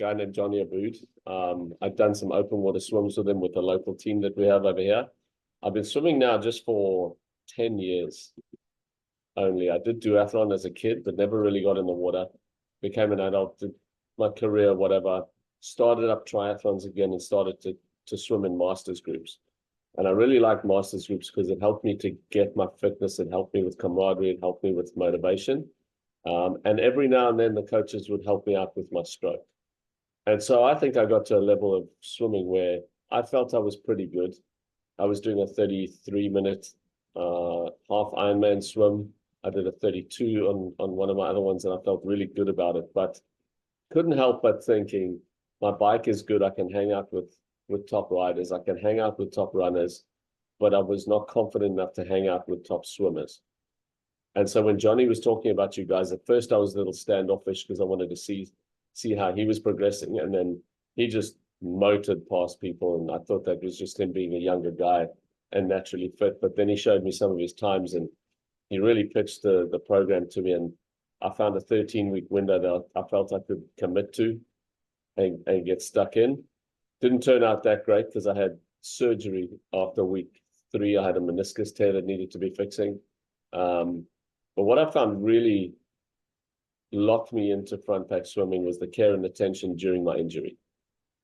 guy named Johnny Abood. I've done some open water swims with him with the local team that we have over here. I've been swimming now just for 10 years only. I did duathlon as a kid, but never really got in the water. Became an adult, did my career, whatever. Started up triathlons again and started to swim in masters groups. And I really like masters groups because it helped me to get my fitness. It helped me with camaraderie. It helped me with motivation. And every now and then the coaches would help me out with my stroke. And so I think I got to a level of swimming where I felt I was pretty good. I was doing a 33-minute half Ironman swim. I did a 32 on one of my other ones, and I felt really good about it. But couldn't help but thinking, my bike is good. I can hang out with top riders. I can hang out with top runners, but I was not confident enough to hang out with top swimmers. And so when Johnny was talking about you guys, at first I was a little standoffish because I wanted to see how he was progressing. And then he just motored past people. And I thought that was just him being a younger guy and naturally fit. But then he showed me some of his times and he really pitched the program to me. And I found a 13-week window that I felt I could commit to and get stuck in. Didn't turn out that great because I had surgery after week 3. I had a meniscus tear that needed to be fixing. But what I found really locked me into front pack swimming was the care and attention during my injury.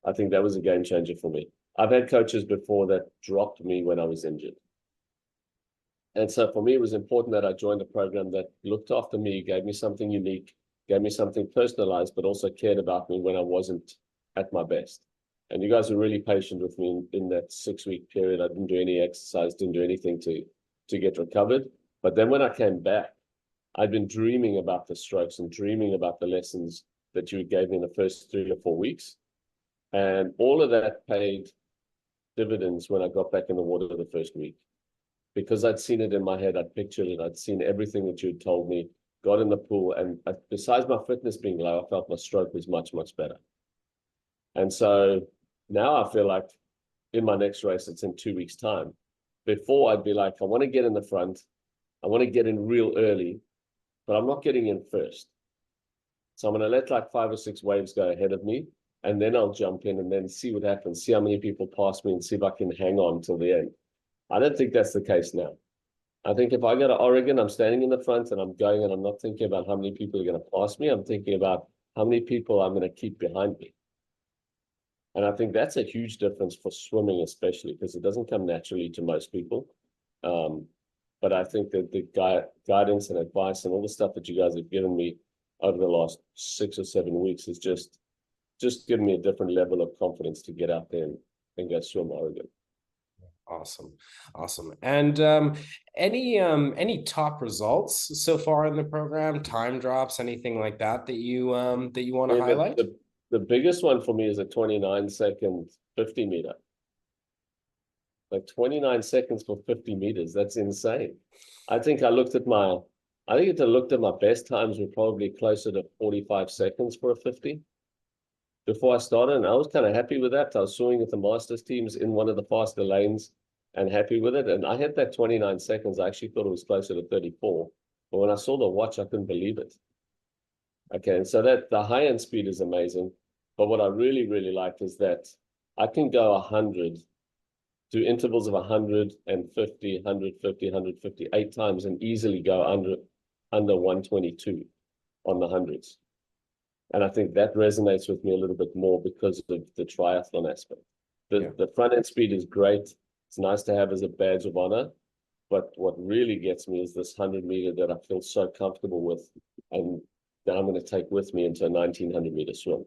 I think that was a game changer for me. I've had coaches before that dropped me when I was injured. And so for me, it was important that I joined a program that looked after me, gave me something unique, gave me something personalized, but also cared about me when I wasn't at my best. And you guys were really patient with me in that 6-week period. I didn't do any exercise, didn't do anything to get recovered. But then when I came back, I'd been dreaming about the strokes and dreaming about the lessons that you gave me in the first 3 or 4 weeks. And all of that paid dividends when I got back in the water the first week. Because I'd seen it in my head, I'd pictured it, I'd seen everything that you'd told me, got in the pool, and besides my fitness being low, I felt my stroke was much, much better. And so now I feel like in my next race, it's in 2 weeks' time. Before I'd be like, I want to get in the front, I want to get in real early, but I'm not getting in first. So I'm going to let like 5 or 6 waves go ahead of me, and then I'll jump in and then see what happens, see how many people pass me and see if I can hang on till the end. I don't think that's the case now. I think if I go to Oregon, I'm standing in the front and I'm going and I'm not thinking about how many people are going to pass me. I'm thinking about how many people I'm going to keep behind me. And I think that's a huge difference for swimming, especially because it doesn't come naturally to most people. But I think that the guidance and advice and all the stuff that you guys have given me over the last 6 or 7 weeks has just given me a different level of confidence to get out there and go swim Oregon. Awesome. And any top results so far in the program, time drops, anything like that you want to highlight? The biggest one for me is a 29-second 50 meter. Like 29 seconds for 50 meters. That's insane. I think I looked at my best times were probably closer to 45 seconds for a 50 before I started. And I was kind of happy with that. I was swimming with the masters teams in one of the faster lanes and happy with it. And I had that 29 seconds. I actually thought it was closer to 34. But when I saw the watch, I couldn't believe it. Okay, and so that the high end speed is amazing. But what I really, really like is that I can go 100, do intervals of 150, 150, 150, 8 times and easily go under 122 on the hundreds. And I think that resonates with me a little bit more because of the triathlon aspect. The front end speed is great. It's nice to have as a badge of honor. But what really gets me is this 100 meter that I feel so comfortable with and that I'm going to take with me into a 1900 meter swim.